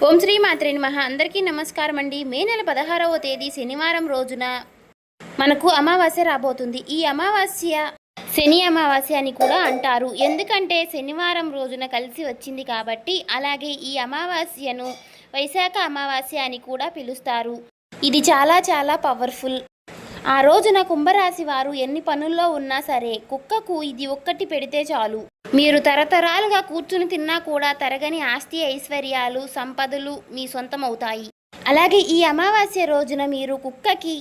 ఓం శ్రీ మాత్రే నమః. అందరికీ నమస్కారం అండి. మే నెల 16వ తేదీ శనివారం రోజున మనకు అమావాస్య రాబోతుంది. ఈ అమావాస్య శని అమావాస్య అని కూడా అంటారు. ఎందుకంటే శనివారం రోజున కలిసి వచ్చింది కాబట్టి. అలాగే ఈ అమావాస్యను వైశాఖ అమావాస్య అని కూడా పిలుస్తారు. ఇది చాలా చాలా పవర్ఫుల్. ఆ రోజున కుంభరాశి వారు ఎన్ని పనుల్లో ఉన్నా సరే కుక్కకు ఇది ఒక్కటి పెడితే చాలు, మీరు తరతరాలుగా కూర్చుని తిన్నా కూడా తరగని ఆస్తి, ఐశ్వర్యాలు, సంపదలు మీ సొంతమవుతాయి. అలాగే ఈ అమావాస్య రోజున మీరు కుక్కకి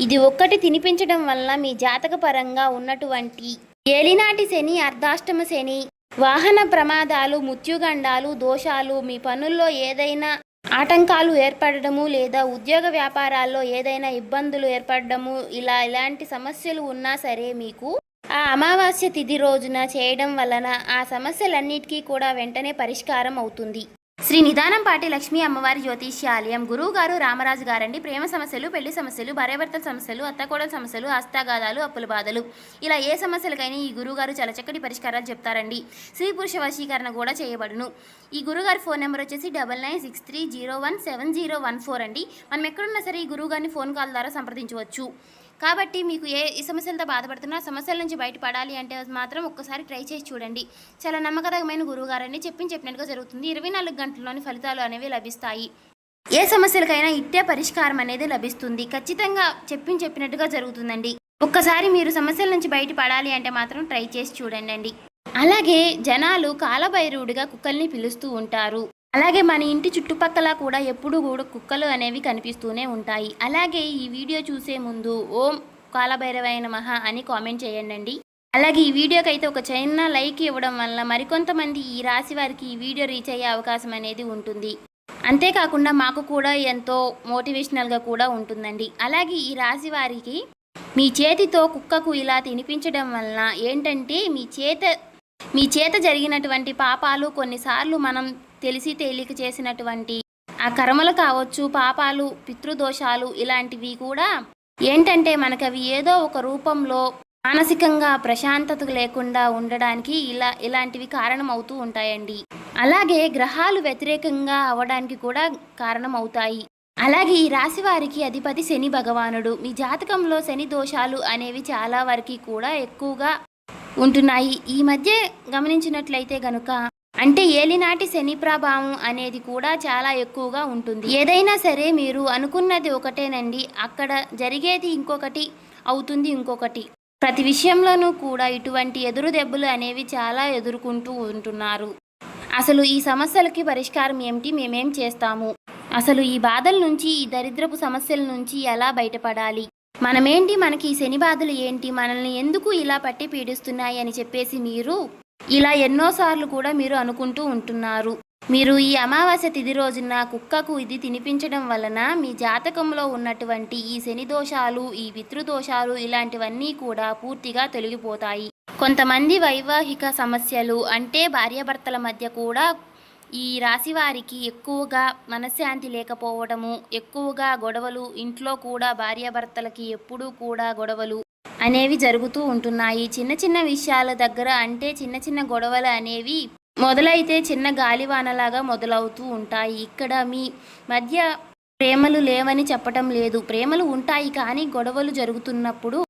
ఇది ఒక్కటి తినిపించడం వల్ల మీ జాతక పరంగా ఉన్నటువంటి ఏలినాటి శని, అర్ధాష్టమ శని, వాహన ప్రమాదాలు, మృత్యుగండాలు, దోషాలు, మీ పనుల్లో ఏదైనా ఆటంకాలు ఏర్పడము లేదా ఉద్యోగ వ్యాపారాల్లో ఏదైనా ఇబ్బందులు ఏర్పడము, ఇలాంటి సమస్యలు ఉన్నా సరే మీకు ఆ అమావాస్య తిథి రోజున చేయడం వలన ఆ సమస్యలన్నిటికీ కూడా వెంటనే పరిష్కారం అవుతుంది. శ్రీ నిదానంపాటి లక్ష్మీ అమ్మవారి జ్యోతిష్యాలయం గురువు గారు రామరాజు గారండి. ప్రేమ సమస్యలు, పెళ్లి సమస్యలు, భార్యాభర్తల సమస్యలు, అత్తకోడల సమస్యలు, హస్తాగాదాలు, అప్పుల బాధలు, ఇలా ఏ సమస్యలకైనా ఈ గురువుగారు చాలా చక్కటి పరిష్కారాలు చెప్తారండి. స్త్రీ పురుష వశీకరణ కూడా చేయబడును. ఈ గురుగారి ఫోన్ నెంబర్ వచ్చేసి 9963017014 అండి. మనం ఎక్కడున్నా సరే ఈ గురువుగారిని ఫోన్ కాల్ ద్వారా సంప్రదించవచ్చు. కాబట్టి మీకు ఈ సమస్యలతో బాధపడుతున్నా, సమస్యల నుంచి బయటపడాలి అంటే మాత్రం ఒక్కసారి ట్రై చేసి చూడండి. చాలా నమ్మకమైన గురువుగారండి. చెప్పినట్టుగా జరుగుతుంది. 24 గంటల్లోని ఫలితాలు అనేవి లభిస్తాయి. ఏ సమస్యలకైనా ఇట్టే పరిష్కారం అనేది లభిస్తుంది. ఖచ్చితంగా చెప్పినట్టుగా జరుగుతుందండి. ఒక్కసారి మీరు సమస్యల నుంచి బయటపడాలి అంటే మాత్రం ట్రై చేసి చూడండి. అలాగే జనాలు కాలభైరవుడిగా కుక్కల్ని పిలుస్తూ ఉంటారు. అలాగే మన ఇంటి చుట్టుపక్కల కూడా ఎప్పుడూ కూడా కుక్కలు అనేవి కనిపిస్తూనే ఉంటాయి. అలాగే ఈ వీడియో చూసే ముందు ఓం కాలభైరవాయ నమః అని కామెంట్ చేయండి. అలాగే ఈ వీడియోకి అయితే ఒక చిన్న లైక్ ఇవ్వడం వల్ల మరికొంతమంది ఈ రాశి వారికి ఈ వీడియో రీచ్ అయ్యే అవకాశం అనేది ఉంటుంది. అంతేకాకుండా మాకు కూడా ఎంతో మోటివేషనల్గా కూడా ఉంటుందండి. అలాగే ఈ రాశి వారికి మీ చేతితో కుక్కకు ఇలా తినిపించడం వలన ఏంటంటే మీ చేత జరిగినటువంటి పాపాలు, కొన్నిసార్లు మనం తెలిసి తేలిక చేసినటువంటి ఆ కర్మలు కావచ్చు, పాపాలు, పితృదోషాలు, ఇలాంటివి కూడా ఏంటంటే మనకు అవి ఏదో ఒక రూపంలో మానసికంగా ప్రశాంతత లేకుండా ఉండడానికి ఇలాంటివి కారణం అవుతూ ఉంటాయండి. అలాగే గ్రహాలు వ్యతిరేకంగా అవ్వడానికి కూడా కారణం అవుతాయి. అలాగే ఈ రాశి వారికి అధిపతి శని భగవానుడు. మీ జాతకంలో శని దోషాలు అనేవి చాలా వరకు కూడా ఎక్కువగా ఉంటున్నాయి. ఈ మధ్య గమనించినట్లయితే గనుక అంటే ఏలినాటి శని ప్రభావం అనేది కూడా చాలా ఎక్కువగా ఉంటుంది. ఏదైనా సరే మీరు అనుకున్నది ఒకటేనండి, అక్కడ జరిగేది ఇంకొకటి అవుతుంది. ప్రతి విషయంలోనూ కూడా ఇటువంటి ఎదురు దెబ్బలు అనేవి చాలా ఎదుర్కొంటూ ఉంటున్నారు. అసలు ఈ సమస్యలకి పరిష్కారం ఏమిటి, మేమేం చేస్తాము, అసలు ఈ బాధల నుంచి, ఈ దరిద్రపు సమస్యల నుంచి ఎలా బయటపడాలి, మనమేంటి, మనకి ఈ శని బాధలు ఏంటి, మనల్ని ఎందుకు ఇలా పట్టి పీడిస్తున్నాయి అని చెప్పేసి మీరు ఇలా ఎన్నోసార్లు కూడా మీరు అనుకుంటూ ఉంటున్నారు. మీరు ఈ అమావాస్య తిథి రోజున కుక్కకు ఇది తినిపించడం వలన మీ జాతకంలో ఉన్నటువంటి ఈ శని దోషాలు, ఈ పితృదోషాలు, ఇలాంటివన్నీ కూడా పూర్తిగా తొలగిపోతాయి. కొంతమంది వైవాహిక సమస్యలు అంటే భార్యాభర్తల మధ్య కూడా ఈ రాశి వారికి ఎక్కువగా మనశ్శాంతి లేకపోవడము, ఎక్కువగా గొడవలు, ఇంట్లో కూడా భార్యాభర్తలకి ఎప్పుడూ కూడా గొడవలు అనేవి జరుగుతూ ఉంటున్నాయి. చిన్న విషయాల దగ్గర అంటే చిన్న గొడవలు అనేవి మొదలైతే చిన్న గాలివానలాగా మొదలవుతూ ఉంటాయి. ఇక్కడ మీ మధ్య ప్రేమలు లేవని చెప్పటం లేదు, ప్రేమలు ఉంటాయి. కానీ గొడవలు జరుగుతున్నప్పుడు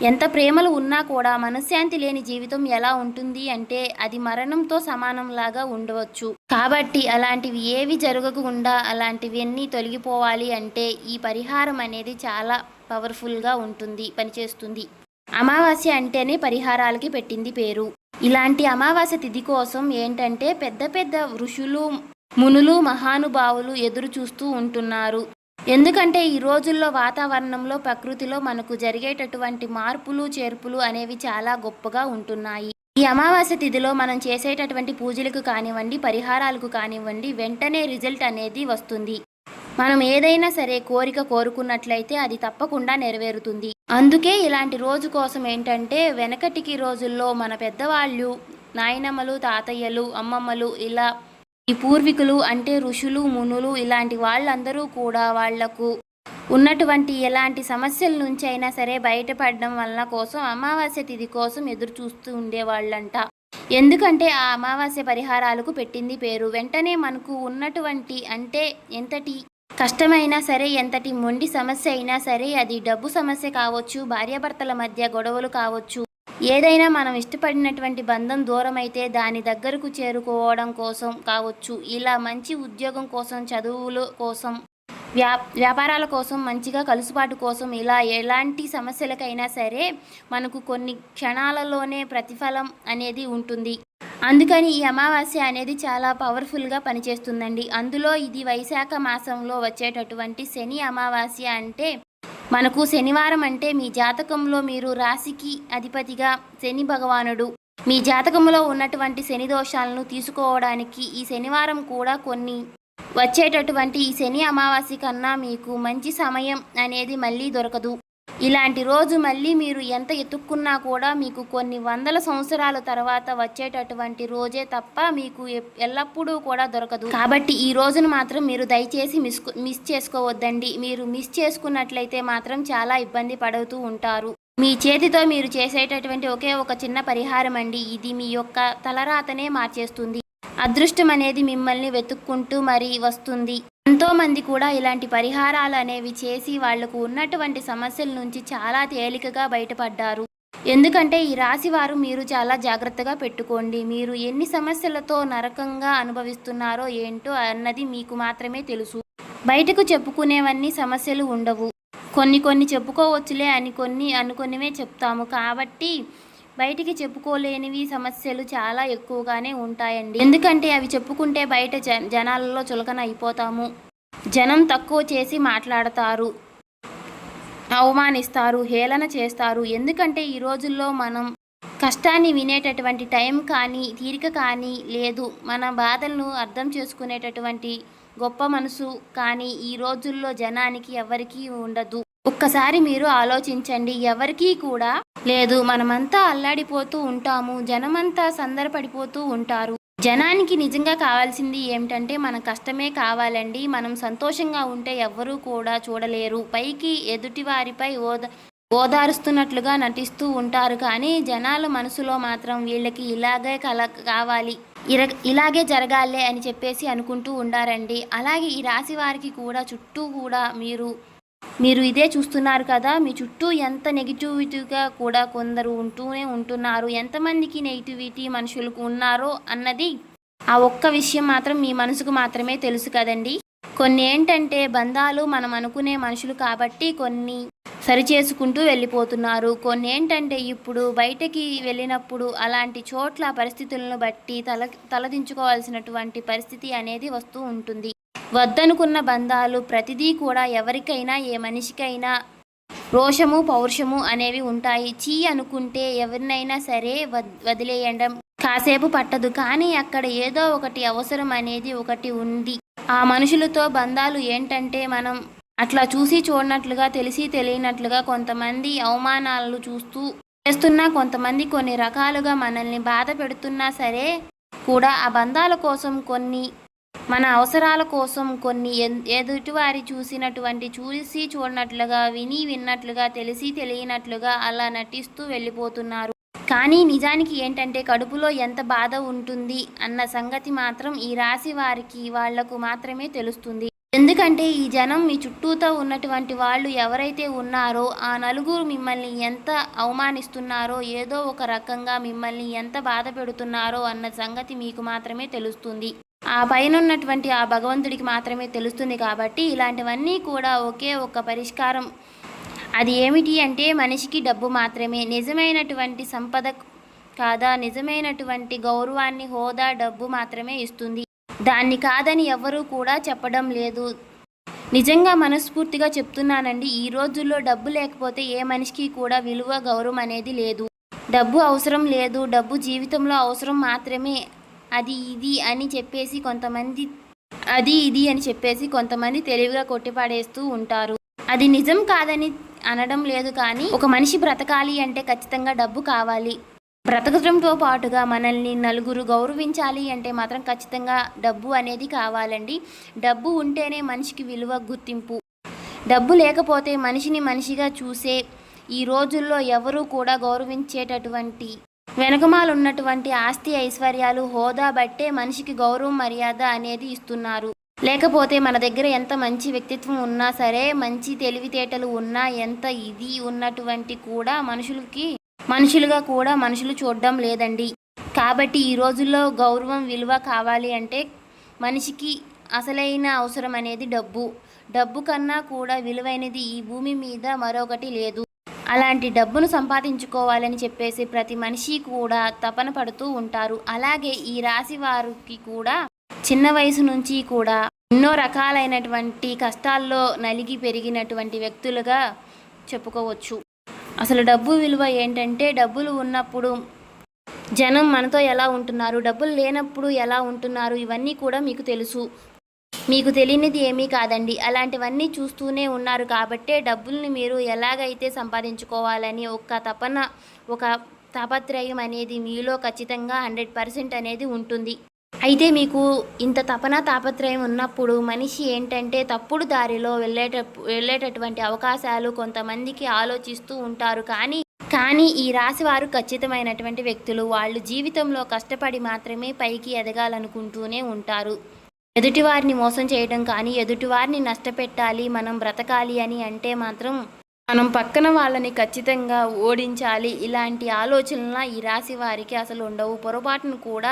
ఎంత ప్రేమలు ఉన్నా కూడా మనశ్శాంతి లేని జీవితం ఎలా ఉంటుంది అంటే అది మరణంతో సమానంలాగా ఉండవచ్చు. కాబట్టి అలాంటివి ఏవి జరగకుండా అలాంటివన్నీ తొలగిపోవాలి అంటే ఈ పరిహారం అనేది చాలా పవర్ఫుల్గా ఉంటుంది, పనిచేస్తుంది. అమావాస్య అంటేనే పరిహారాలకి పెట్టింది పేరు. ఇలాంటి అమావాస్య తిథి కోసం ఏంటంటే పెద్ద ఋషులు, మునులు, మహానుభావులు ఎదురు చూస్తూ ఉంటున్నారు. ఎందుకంటే ఈ రోజుల్లో వాతావరణంలో, ప్రకృతిలో మనకు జరిగేటటువంటి మార్పులు, చేర్పులు అనేవి చాలా గొప్పగా ఉంటున్నాయి. ఈ అమావాస్య తిథిలో మనం చేసేటటువంటి పూజలకు కానివ్వండి, పరిహారాలకు కానివ్వండి, వెంటనే రిజల్ట్ అనేది వస్తుంది. మనం ఏదైనా సరే కోరుకున్నట్లయితే అది తప్పకుండా నెరవేరుతుంది. అందుకే ఇలాంటి రోజు కోసం ఏంటంటే వెనకటికి రోజుల్లో మన పెద్దవాళ్ళు, నాయనమ్మలు, తాతయ్యలు, అమ్మమ్మలు, ఇలా ఈ పూర్వీకులు అంటే ఋషులు, మునులు, ఇలాంటి వాళ్ళందరూ కూడా వాళ్లకు ఉన్నటువంటి ఎలాంటి సమస్యల నుంచి అయినా సరే బయటపడడం వల్ల కోసం అమావాస్య తిథి కోసం ఎదురు చూస్తూ ఉండేవాళ్ళంట. ఎందుకంటే ఆ అమావాస్య పరిహారాలకు పెట్టింది పేరు. వెంటనే మనకు ఉన్నటువంటి అంటే ఎంతటి కష్టమైనా సరే, ఎంతటి మొండి సమస్య అయినా సరే, అది డబ్బు సమస్య కావచ్చు, భార్యాభర్తల మధ్య గొడవలు కావచ్చు, ఏదైనా మనం ఇష్టపడినటువంటి బంధం దూరమైతే దాని దగ్గరకు చేరుకోవడం కోసం కావచ్చు, ఇలా మంచి ఉద్యోగం కోసం, చదువుల కోసం, వ్యాపారాల కోసం, మంచిగా కలుసుబాటు కోసం, ఇలా ఎలాంటి సమస్యలకైనా సరే మనకు కొన్ని క్షణాలలోనే ప్రతిఫలం అనేది ఉంటుంది. అందుకని ఈ అమావాస్య అనేది చాలా పవర్ఫుల్గా పనిచేస్తుందండి. అందులో ఇది వైశాఖ మాసంలో వచ్చేటటువంటి శని అమావాస్య. అంటే మనకు శనివారం అంటే మీ జాతకంలో మీరు రాశికి అధిపతిగా శని భగవానుడు మీ జాతకంలో ఉన్నటువంటి శని దోషాలను తీసుకోవడానికి ఈ శనివారం కూడా కొన్ని వచ్చేటటువంటి ఈ శని అమావాస్య కన్నా మీకు మంచి సమయం అనేది మళ్ళీ దొరకదు. ఇలాంటి రోజు మళ్ళీ మీరు ఎంత ఎత్తుక్కున్నా కూడా మీకు కొన్ని వందల సంవత్సరాల తర్వాత వచ్చేటటువంటి రోజే తప్ప మీకు ఎల్లప్పుడూ కూడా దొరకదు. కాబట్టి ఈ రోజును మాత్రం మీరు దయచేసి మిస్ చేసుకోవద్దండి. మీరు మిస్ చేసుకున్నట్లయితే మాత్రం చాలా ఇబ్బంది పడుతూ ఉంటారు. మీ చేతితో మీరు చేసేటటువంటి ఒకే ఒక చిన్న పరిహారం అండి, ఇది మీ యొక్క తలరాతనే మార్చేస్తుంది. అదృష్టం అనేది మిమ్మల్ని వెతుక్కుంటూ మరీ వస్తుంది. ఎంతోమంది కూడా ఇలాంటి పరిహారాలు అనేవి చేసి వాళ్లకు ఉన్నటువంటి సమస్యల నుంచి చాలా తేలికగా బయటపడ్డారు. ఎందుకంటే ఈ రాశి వారు మీరు చాలా జాగ్రత్తగా పెట్టుకోండి. మీరు ఎన్ని సమస్యలతో నరకంగా అనుభవిస్తున్నారో ఏంటో అన్నది మీకు మాత్రమే తెలుసు. బయటకు చెప్పుకునేవన్నీ సమస్యలు ఉండవు. కొన్ని చెప్పుకోవచ్చులే అని అనుకునివే చెప్తాము. కాబట్టి బయటికి చెప్పుకోలేనివి సమస్యలు చాలా ఎక్కువగానే ఉంటాయండి. ఎందుకంటే అవి చెప్పుకుంటే బయట జనాలలో చులకన అయిపోతాము. జనం తక్కువ చేసి మాట్లాడతారు, అవమానిస్తారు, హేళన చేస్తారు. ఎందుకంటే ఈ రోజుల్లో మనం కష్టాన్ని వినేటటువంటి టైం కానీ తీరిక కానీ లేదు. మన బాధలను అర్థం చేసుకునేటటువంటి గొప్ప మనసు కానీ ఈ రోజుల్లో జనానికి ఎవరికీ ఉండదు. ఒక్కసారి మీరు ఆలోచించండి, ఎవరికీ కూడా లేదు. మనమంతా అల్లాడిపోతూ ఉంటాము, జనమంతా సందరపడిపోతూ ఉంటారు. జనానికి నిజంగా కావాల్సింది ఏమిటంటే మన కష్టమే కావాలండి. మనం సంతోషంగా ఉంటే ఎవ్వరూ కూడా చూడలేరు. పైకి ఎదుటివారిపై ఓదారుస్తున్నట్లుగా నటిస్తూ ఉంటారు. కానీ జనాల మనసులో మాత్రం వీళ్ళకి ఇలాగే కావాలి, ఇలాగే జరగాలే అని చెప్పేసి అనుకుంటూ ఉండారండి. అలాగే ఈ రాశి వారికి కూడా చుట్టూ కూడా మీరు ఇదే చూస్తున్నారు కదా, మీ చుట్టూ ఎంత నెగిటివిటీగా కూడా కొందరు ఉంటున్నారు. ఎంతమందికి నెగిటివిటీ మనుషులకు ఉన్నారో అన్నది ఆ ఒక్క విషయం మాత్రం మీ మనసుకు మాత్రమే తెలుసు కదండి. కొన్ని ఏంటంటే బంధాలు మనం అనుకునే మనుషులు కాబట్టి కొన్ని సరిచేసుకుంటూ వెళ్ళిపోతున్నారు. కొన్ని ఏంటంటే ఇప్పుడు బయటకి వెళ్ళినప్పుడు అలాంటి చోట్ల పరిస్థితులను బట్టి తలదించుకోవాల్సినటువంటి పరిస్థితి అనేది వస్తూ ఉంటుంది. వద్దనుకున్న బంధాలు ప్రతిదీ కూడా ఎవరికైనా ఏ మనిషికైనా రోషము పౌరుషము అనేవి ఉంటాయి. చీ అనుకుంటే ఎవరినైనా సరే వదిలేయడం కాసేపు పట్టదు. కానీ అక్కడ ఏదో ఒకటి అవసరం అనేది ఒకటి ఉంది. ఆ మనుషులతో బంధాలు ఏంటంటే మనం అట్లా చూసి చూడనట్లుగా తెలిసి తెలియనట్లుగా కొంతమంది అవమానాలు చేస్తున్నా, కొంతమంది కొన్ని రకాలుగా మనల్ని బాధ పెడుతున్నా సరే కూడా ఆ బంధాల కోసం మన అవసరాల కోసం ఎదుటివారి చూసి చూడనట్లుగా విన్నట్లుగా తెలిసి తెలియనట్లుగా అలా నటిస్తూ వెళ్ళిపోతున్నారు. కానీ నిజానికి ఏంటంటే కడుపులో ఎంత బాధ ఉంటుంది అన్న సంగతి మాత్రం ఈ రాశి వారికి వాళ్లకు మాత్రమే తెలుస్తుంది. ఎందుకంటే ఈ జనం మీ చుట్టూతో ఉన్నటువంటి వాళ్ళు ఎవరైతే ఉన్నారో ఆ నలుగురు మిమ్మల్ని ఎంత అవమానిస్తున్నారో, ఏదో ఒక రకంగా మిమ్మల్ని ఎంత బాధ పెడుతున్నారో అన్న సంగతి మీకు మాత్రమే తెలుస్తుంది. ఆ పైన ఉన్నటువంటి ఆ భగవంతుడికి మాత్రమే తెలుస్తుంది. కాబట్టి ఇలాంటివన్నీ కూడా ఒకే ఒక పరిష్కారం. అది ఏమిటి అంటే మనిషికి డబ్బు మాత్రమే నిజమైనటువంటి సంపద కాదా, నిజమైనటువంటి గౌరవాన్ని, హోదా డబ్బు మాత్రమే ఇస్తుంది. దాన్ని కాదని ఎవరూ కూడా చెప్పడం లేదు. నిజంగా మనస్ఫూర్తిగా చెప్తున్నానండి, ఈ రోజుల్లో డబ్బు లేకపోతే ఏ మనిషికి కూడా విలువ, గౌరవం అనేది లేదు. డబ్బు అవసరం లేదు, డబ్బు జీవితంలో అవసరం మాత్రమే. అది ఇది అని చెప్పేసి కొంతమంది తెలివిగా కొట్టిపాడేస్తూ ఉంటారు. అది నిజం కాదని అనడం లేదు, కానీ ఒక మనిషి బ్రతకాలి అంటే ఖచ్చితంగా డబ్బు కావాలి. బ్రతకడంతో పాటుగా మనల్ని నలుగురు గౌరవించాలి అంటే మాత్రం ఖచ్చితంగా డబ్బు అనేది కావాలండి. డబ్బు ఉంటేనే మనిషికి విలువ, గుర్తింపు. డబ్బు లేకపోతే మనిషిని మనిషిగా చూసే ఈ రోజుల్లో ఎవరూ కూడా గౌరవించేటటువంటి వెనకమాల ఉన్నటువంటి ఆస్తి ఐశ్వర్యాలు హోదా బట్టే మనిషికి గౌరవం మర్యాద అనేది ఇస్తున్నారు. లేకపోతే మన దగ్గర ఎంత మంచి వ్యక్తిత్వం ఉన్నా సరే, మంచి తెలివితేటలు ఉన్నా, ఎంత ఇది ఉన్నటువంటి కూడా మనుషులుగా కూడా మనుషులు చూడడం లేదండి. కాబట్టి ఈ రోజుల్లో గౌరవం విలువ కావాలి అంటే మనిషికి అసలైన అవసరం అనేది డబ్బు కన్నా కూడా విలువైనది ఈ భూమి మీద మరొకటి లేదు. అలాంటి డబ్బును సంపాదించుకోవాలని చెప్పేసి ప్రతి మనిషి కూడా తపన పడుతూ ఉంటారు. అలాగే ఈ రాశి వారికి కూడా చిన్న వయసు నుంచి కూడా ఎన్నో రకాలైనటువంటి కష్టాల్లో నలిగి పెరిగినటువంటి వ్యక్తులుగా చెప్పుకోవచ్చు. అసలు డబ్బు విలువ ఏంటంటే, డబ్బులు ఉన్నప్పుడు జనం మనతో ఎలా ఉంటున్నారు, డబ్బులు లేనప్పుడు ఎలా ఉంటున్నారు, ఇవన్నీ కూడా మీకు తెలుసు. మీకు తెలియనిది ఏమీ కాదండి. అలాంటివన్నీ చూస్తూనే ఉన్నారు కాబట్టే డబ్బుల్ని మీరు ఎలాగైతే సంపాదించుకోవాలని ఒక తాపత్రయం అనేది మీలో ఖచ్చితంగా 100% అనేది ఉంటుంది. అయితే మీకు ఇంత తాపత్రయం ఉన్నప్పుడు మనిషి ఏంటంటే తప్పుడు దారిలో వెళ్ళేటటువంటి అవకాశాలు కొంతమందికి ఆలోచిస్తూ ఉంటారు. కానీ ఈ రాశివారు ఖచ్చితమైనటువంటి వ్యక్తులు. వాళ్ళు జీవితంలో కష్టపడి మాత్రమే పైకి ఎదగాలనుకుంటూనే ఉంటారు. ఎదుటివారిని మోసం చేయడం కానీ, ఎదుటివారిని నష్టపెట్టాలి, మనం బ్రతకాలి అని అంటే మాత్రం మనం పక్కన వాళ్ళని ఖచ్చితంగా ఓడించాలి. ఇలాంటి ఆలోచనల ఈ రాశి వారికి అసలు ఉండవు. పొరపాటును కూడా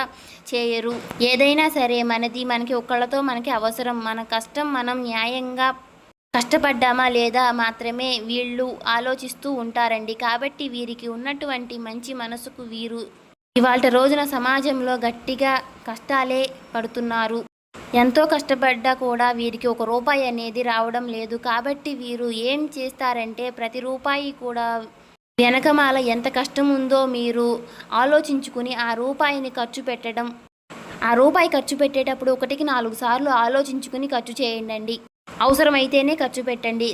చేయరు. ఏదైనా సరే మనకి ఒక్కళ్ళతో మనకి అవసరం. మన కష్టం మనం న్యాయంగా కష్టపడ్డామా లేదా మాత్రమే వీళ్ళు ఆలోచిస్తూ ఉంటారండి. కాబట్టి వీరికి ఉన్నటువంటి మంచి మనసుకు వీరు ఇవాళ రోజున సమాజంలో గట్టిగా కష్టాలే పడుతున్నారు. ఎంతో కష్టపడ్డా కూడా వీరికి ఒక రూపాయి అనేది రావడం లేదు. కాబట్టి వీరు ఏం చేస్తారంటే ప్రతి రూపాయి కూడా వెనకమాల ఎంత కష్టం ఉందో మీరు ఆలోచించుకుని ఆ రూపాయిని ఖర్చు పెట్టడం. ఆ రూపాయి ఖర్చు పెట్టేటప్పుడు 1కి 4 సార్లు ఆలోచించుకుని ఖర్చు చేయండి. అవసరమైతేనే ఖర్చు పెట్టండి.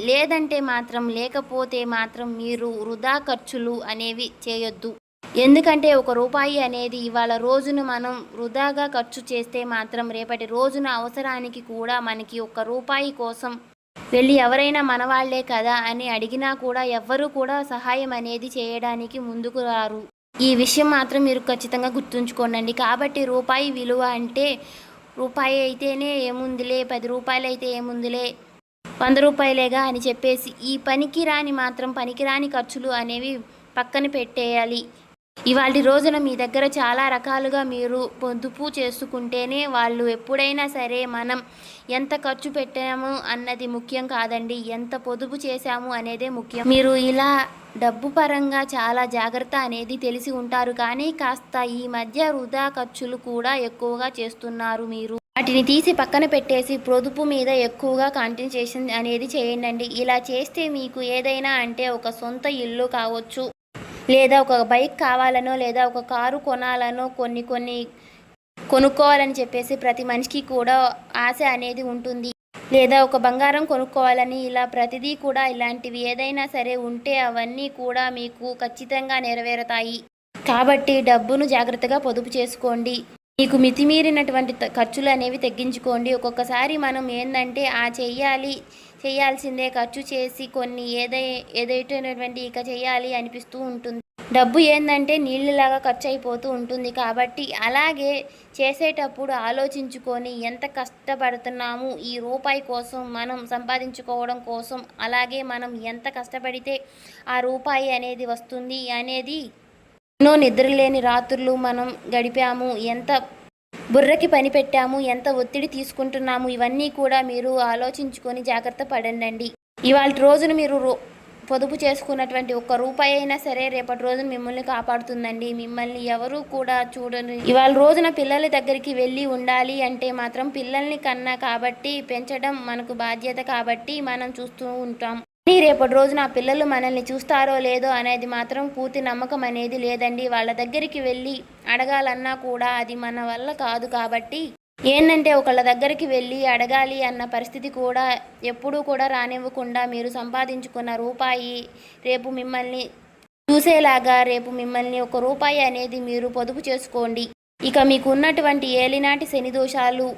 లేకపోతే మాత్రం మీరు వృధా ఖర్చులు అనేవి చేయొద్దు. ఎందుకంటే ఒక రూపాయి అనేది ఇవాళ రోజున మనం వృధాగా ఖర్చు చేస్తే మాత్రం రేపటి రోజున అవసరానికి కూడా మనకి 1 రూపాయి కోసం వెళ్ళి ఎవరైనా మనవాళ్లే కదా అని అడిగినా కూడా ఎవ్వరూ కూడా సహాయం అనేది చేయడానికి ముందుకు రారు. ఈ విషయం మాత్రం మీరు ఖచ్చితంగా గుర్తుంచుకోండి. కాబట్టి రూపాయి విలువ అంటే రూపాయి అయితేనే ఏముందిలే, 10 రూపాయలు అయితే ఏముందిలే, 100 రూపాయలేగా అని చెప్పేసి ఈ పనికిరాని ఖర్చులు అనేవి పక్కన పెట్టేయాలి. ఇవాళ రోజున మీ దగ్గర చాలా రకాలుగా మీరు పొదుపు చేసుకుంటేనే వాళ్ళు ఎప్పుడైనా సరే మనం ఎంత ఖర్చు పెట్టాము అన్నది ముఖ్యం కాదండి, ఎంత పొదుపు చేశాము అనేదే ముఖ్యం. మీరు ఇలా డబ్బు పరంగా చాలా జాగ్రత్త అనేది తెలిసి ఉంటారు. కానీ కాస్త ఈ మధ్య వృధా ఖర్చులు కూడా ఎక్కువగా చేస్తున్నారు. మీరు వాటిని తీసి పక్కన పెట్టేసి పొదుపు మీద ఎక్కువగా కాన్సంట్రేషన్ అనేది చేయండి. ఇలా చేస్తే మీకు ఏదైనా అంటే ఒక సొంత ఇల్లు కావచ్చు, లేదా ఒక బైక్ కావాలనో, లేదా ఒక కారు కొనాలనో, కొన్ని కొనుక్కోవాలని చెప్పేసి ప్రతి మనిషికి కూడా ఆశ అనేది ఉంటుంది. లేదా ఒక బంగారం కొనుక్కోవాలని, ఇలా ప్రతిదీ కూడా ఇలాంటివి ఏదైనా సరే ఉంటే అవన్నీ కూడా మీకు ఖచ్చితంగా నెరవేరుతాయి. కాబట్టి డబ్బును జాగ్రత్తగా పొదుపు చేసుకోండి. మీకు మితిమీరినటువంటి ఖర్చులు అనేవి తగ్గించుకోండి. ఒక్కొక్కసారి మనం ఏంటంటే చేయాల్సిందే ఖర్చు చేసి కొన్ని ఏదైనటువంటి ఇక చేయాలి అనిపిస్తూ ఉంటుంది. డబ్బు ఏంటంటే నీళ్ళలాగా ఖర్చు అయిపోతూ ఉంటుంది. కాబట్టి అలాగే చేసేటప్పుడు ఆలోచించుకొని ఎంత కష్టపడుతున్నాము ఈ రూపాయి కోసం, మనం సంపాదించుకోవడం కోసం, అలాగే మనం ఎంత కష్టపడితే ఆ రూపాయి అనేది వస్తుంది అనేది. ఎన్నో నిద్రలేని రాత్రులు మనం గడిపాము, ఎంత బుర్రకి పని పెట్టాము, ఎంత ఒత్తిడి తీసుకుంటున్నాము, ఇవన్నీ కూడా మీరు ఆలోచించుకొని జాగ్రత్త పడండి. ఇవాళ రోజున మీరు పొదుపు చేసుకున్నటువంటి 1 రూపాయి అయినా సరే రేపటి రోజున మిమ్మల్ని కాపాడుతుందండి. మిమ్మల్ని ఎవరు కూడా చూడరు. ఇవాళ రోజున పిల్లల దగ్గరికి వెళ్ళి ఉండాలి అంటే మాత్రం పిల్లల్ని కన్నా కాబట్టి పెంచడం మనకు బాధ్యత. కాబట్టి మనం చూస్తూ ఉంటాం. కానీ రేపటి రోజున ఆ పిల్లలు మనల్ని చూస్తారో లేదో అనేది మాత్రం పూర్తి నమ్మకం అనేది లేదండి. వాళ్ళ దగ్గరికి వెళ్ళి అడగాలన్నా కూడా అది మన వల్ల కాదు. కాబట్టి ఏంటంటే ఒకళ్ళ దగ్గరికి వెళ్ళి అడగాలి అన్న పరిస్థితి కూడా ఎప్పుడూ కూడా రానివ్వకుండా మీరు సంపాదించుకున్న రూపాయి రేపు మిమ్మల్ని చూసేలాగా, రేపు మిమ్మల్ని 1 రూపాయి అనేది మీరు పొదుపు చేసుకోండి. ఇక మీకు ఉన్నటువంటి ఏలినాటి శని దోషాలు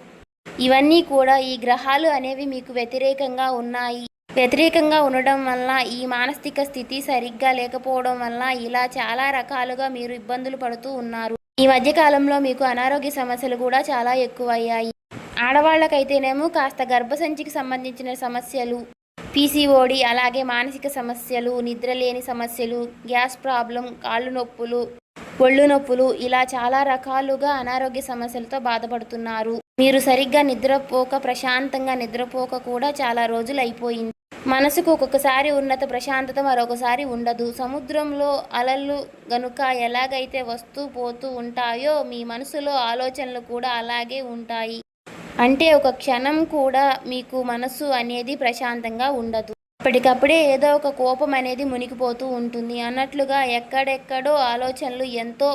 ఇవన్నీ కూడా ఈ గ్రహాలు అనేవి మీకు వ్యతిరేకంగా ఉన్నాయి. వ్యతిరేకంగా ఉండడం వల్ల, ఈ మానసిక స్థితి సరిగ్గా లేకపోవడం వల్ల ఇలా చాలా రకాలుగా మీరు ఇబ్బందులు పడుతూ ఉన్నారు. ఈ మధ్య కాలంలో మీకు అనారోగ్య సమస్యలు కూడా చాలా ఎక్కువయ్యాయి. ఆడవాళ్ళకైతేనేమో కాస్త గర్భసంచికి సంబంధించిన సమస్యలు, పీసీఓడి, అలాగే మానసిక సమస్యలు, నిద్రలేని సమస్యలు, గ్యాస్ ప్రాబ్లం, కాళ్ళు నొప్పులు, ఒళ్ళు నొప్పులు, ఇలా చాలా రకాలుగా అనారోగ్య సమస్యలతో బాధపడుతున్నారు. మీరు సరిగ్గా నిద్రపోక, ప్రశాంతంగా నిద్రపోక కూడా చాలా రోజులు అయిపోయింది. మనసుకు ఒక్కొక్కసారి ఉన్నత ప్రశాంతత మరొకసారి ఉండదు. సముద్రంలో అలలు గనుక ఎలాగైతే వస్తూ పోతూ ఉంటాయో మీ మనసులో ఆలోచనలు కూడా అలాగే ఉంటాయి. అంటే ఒక క్షణం కూడా మీకు మనసు అనేది ప్రశాంతంగా ఉండదు. అప్పటికప్పుడే ఏదో ఒక కోపం అనేది మునిగిపోతూ ఉంటుంది. అన్నట్లుగా ఎక్కడెక్కడో ఆలోచనలు ఎంతో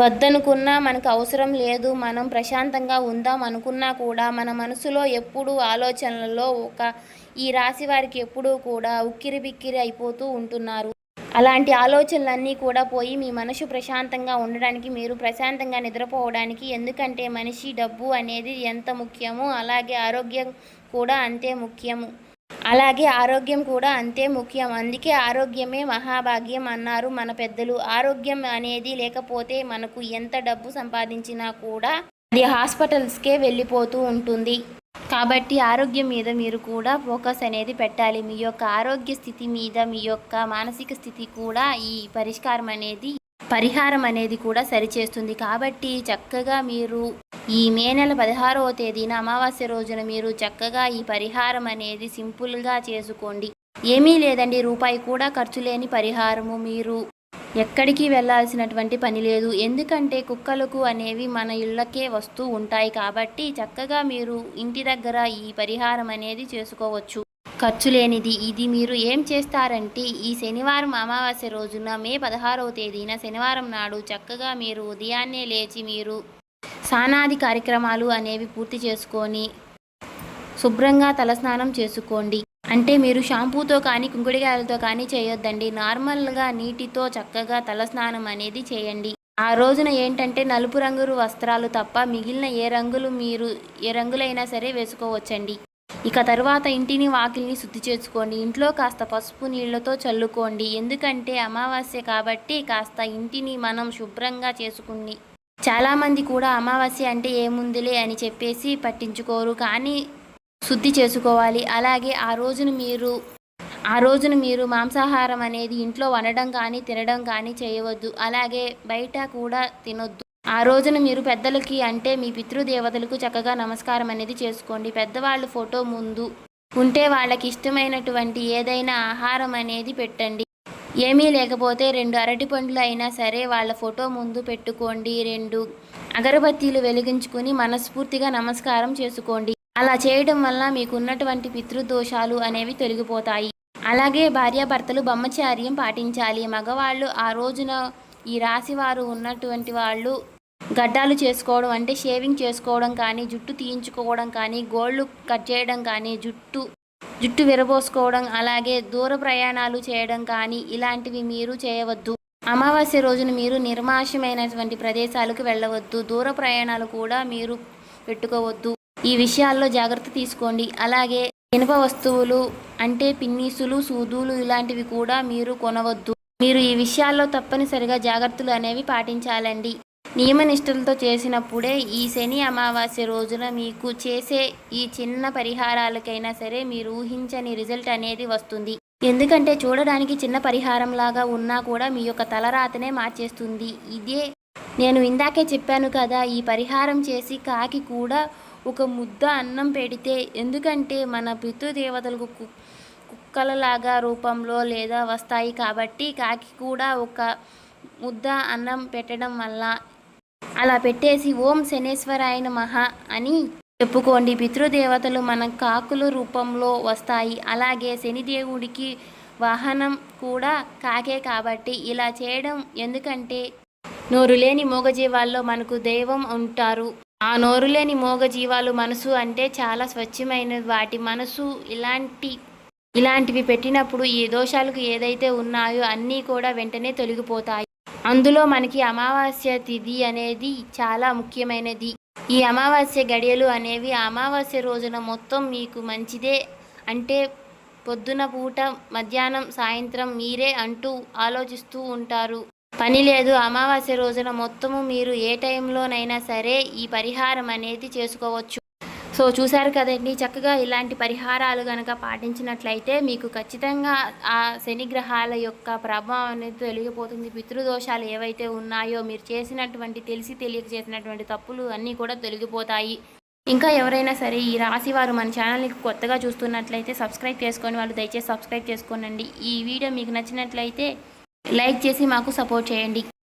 వద్దనుకున్నా, మనకు అవసరం లేదు, మనం ప్రశాంతంగా ఉందాం అనుకున్నా కూడా మన మనసులో ఎప్పుడూ ఆలోచనలలో ఈ రాశి వారికి ఎప్పుడూ కూడా ఉక్కిరిబిక్కిరి అయిపోతూ ఉంటున్నారు. అలాంటి ఆలోచనలన్నీ కూడా పోయి మీ మనసు ప్రశాంతంగా ఉండడానికి, మీరు ప్రశాంతంగా నిద్రపోవడానికి, ఎందుకంటే మనిషి డబ్బు అనేది ఎంత ముఖ్యమో అలాగే ఆరోగ్యం కూడా అంతే ముఖ్యం. అందుకే ఆరోగ్యమే మహాభాగ్యం అన్నారు మన పెద్దలు. ఆరోగ్యం అనేది లేకపోతే మనకు ఎంత డబ్బు సంపాదించినా కూడా అది హాస్పిటల్స్కే వెళ్ళిపోతూ ఉంటుంది. కాబట్టి ఆరోగ్యం మీద మీరు కూడా ఫోకస్ అనేది పెట్టాలి. మీ యొక్క ఆరోగ్య స్థితి మీద, మీ యొక్క మానసిక స్థితి కూడా ఈ పరిహారం అనేది కూడా సరిచేస్తుంది. కాబట్టి చక్కగా మీరు ఈ మే నెల 16వ తేదీన అమావాస్య రోజున మీరు చక్కగా ఈ పరిహారం అనేది సింపుల్గా చేసుకోండి. ఏమీ లేదండి, రూపాయి కూడా ఖర్చు లేని పరిహారము. మీరు ఎక్కడికి వెళ్ళాల్సినటువంటి పని లేదు. ఎందుకంటే కుక్కలకు అనేవి మన ఇళ్ళకే వస్తూ ఉంటాయి. కాబట్టి చక్కగా మీరు ఇంటి దగ్గర ఈ పరిహారం అనేది చేసుకోవచ్చు, ఖర్చు లేనిది. ఇది మీరు ఏం చేస్తారంటే ఈ శనివారం అమావాస్య రోజున మే 16వ తేదీన శనివారం నాడు చక్కగా మీరు ఉదయాన్నే లేచి మీరు స్నానాది కార్యక్రమాలు అనేవి పూర్తి చేసుకొని శుభ్రంగా తలస్నానం చేసుకోండి. అంటే మీరు షాంపూతో కానీ కుంకుడికాయలతో కానీ చేయొద్దండి. నార్మల్గా నీటితో చక్కగా తలస్నానం అనేది చేయండి. ఆ రోజున ఏంటంటే నలుపు రంగు వస్త్రాలు తప్ప మిగిలిన ఏ రంగులైనా సరే వేసుకోవచ్చండి. ఇక తర్వాత ఇంటిని వాకిలిని శుద్ధి చేసుకోండి. ఇంట్లో కాస్త పసుపు నీళ్లతో చల్లుకోండి. ఎందుకంటే అమావాస్య కాబట్టి కాస్త ఇంటిని మనం శుభ్రంగా చేసుకుని, చాలామంది కూడా అమావాస్య అంటే ఏముందిలే అని చెప్పేసి పట్టించుకోరు, కానీ శుద్ధి చేసుకోవాలి. అలాగే ఆ రోజున మీరు మాంసాహారం అనేది ఇంట్లో వండడం కానీ తినడం కానీ చేయవద్దు. అలాగే బయట కూడా తినొద్దు. ఆ రోజున మీరు పెద్దలకి, అంటే మీ పితృదేవతలకు చక్కగా నమస్కారం అనేది చేసుకోండి. పెద్దవాళ్ళు ఫోటో ముందు ఉంటే వాళ్ళకి ఇష్టమైనటువంటి ఏదైనా ఆహారం అనేది పెట్టండి. ఏమీ లేకపోతే 2 అరటిపండ్లు అయినా సరే వాళ్ళ ఫోటో ముందు పెట్టుకోండి. 2 అగరబత్తీలు వెలిగించుకొని మనస్ఫూర్తిగా నమస్కారం చేసుకోండి. అలా చేయడం వల్ల మీకు ఉన్నటువంటి పితృదోషాలు అనేవి తొలగిపోతాయి. అలాగే భార్యాభర్తలు బ్రహ్మచర్యం పాటించాలి. మగవాళ్ళు ఆ రోజున, ఈ రాశివారు ఉన్నటువంటి వాళ్ళు గడ్డాలు చేసుకోవడం, అంటే షేవింగ్ చేసుకోవడం కానీ, జుట్టు తీయించుకోవడం కానీ, గోళ్ళు కట్ చేయడం కానీ, జుట్టు విరబోసుకోవడం, అలాగే దూర ప్రయాణాలు చేయడం కానీ ఇలాంటివి మీరు చేయవద్దు. అమావాస్య రోజున మీరు నిర్మానుష్యమైనటువంటి ప్రదేశాలకు వెళ్ళవద్దు. దూర ప్రయాణాలు కూడా మీరు పెట్టుకోవద్దు. ఈ విషయాల్లో జాగ్రత్త తీసుకోండి. అలాగే ఇనుప వస్తువులు, అంటే పిన్నీసులు, సూదులు ఇలాంటివి కూడా మీరు కొనవద్దు. మీరు ఈ విషయాల్లో తప్పనిసరిగా జాగ్రత్తలు అనేవి పాటించాలండి. నియమనిష్టలతో చేసినప్పుడే ఈ శని అమావాస్య రోజున మీకు చేసే ఈ చిన్న పరిహారాలకైనా సరే మీరు ఊహించని రిజల్ట్ అనేది వస్తుంది. ఎందుకంటే చూడడానికి చిన్న పరిహారం లాగా ఉన్నా కూడా మీ యొక్క తలరాతనే మార్చేస్తుంది. ఇదే నేను ఇందాకే చెప్పాను కదా, ఈ పరిహారం చేసి కాకి కూడా ఒక ముద్ద అన్నం పెడితే, ఎందుకంటే మన పితృదేవతలకు కుక్కలలాగా రూపంలో లేదా వస్తాయి కాబట్టి కాకి కూడా ఒక ముద్ద అన్నం పెట్టడం వల్ల, అలా పెట్టేసి ఓం శనేశ్వరాయ నమః అని చెప్పుకోండి. పితృదేవతలు మన కాకుల రూపంలో వస్తాయి. అలాగే శనిదేవుడికి వాహనం కూడా కాకే కాబట్టి ఇలా చేయడం, ఎందుకంటే నోరులేని మూగజీవాల్లో మనకు దైవం ఉంటారు. ఆ నోరులేని మూగజీవాలు మనసు అంటే చాలా స్వచ్ఛమైన వాటి మనసు ఇలాంటివి పెట్టినప్పుడు ఈ దోషాలకు ఏదైతే ఉన్నాయో అన్నీ కూడా వెంటనే తొలగిపోతాయి. అందులో మనకి అమావాస్య తిథి అనేది చాలా ముఖ్యమైనది. ఈ అమావాస్య గడియలు అనేవి అమావాస్య రోజున మొత్తం మీకు మంచిదే. అంటే పొద్దున పూట, మధ్యాహ్నం, సాయంత్రం మీరే అంటూ ఆలోచిస్తూ ఉంటారు. పని లేదు. అమావాస్య రోజున మొత్తము మీరు ఏ టైంలోనైనా సరే ఈ పరిహారం అనేది చేసుకోవచ్చు. సో చూశారు కదండి, చక్కగా ఇలాంటి పరిహారాలు కనుక పాటించినట్లయితే మీకు ఖచ్చితంగా ఆ శని గ్రహాల యొక్క ప్రభావం అనేది తొలగిపోతుంది. పితృదోషాలు ఏవైతే ఉన్నాయో, మీరు చేసినటువంటి తెలిసి తెలియక చేసినటువంటి తప్పులు అన్నీ కూడా తొలగిపోతాయి. ఇంకా ఎవరైనా సరే ఈ రాశి వారు మన ఛానల్ని కొత్తగా చూస్తున్నట్లయితే సబ్స్క్రైబ్ చేసుకొని వాళ్ళు దయచేసి సబ్స్క్రైబ్ చేసుకోనండి. ఈ వీడియో మీకు నచ్చినట్లయితే లైక్ చేసి మాకు సపోర్ట్ చేయండి.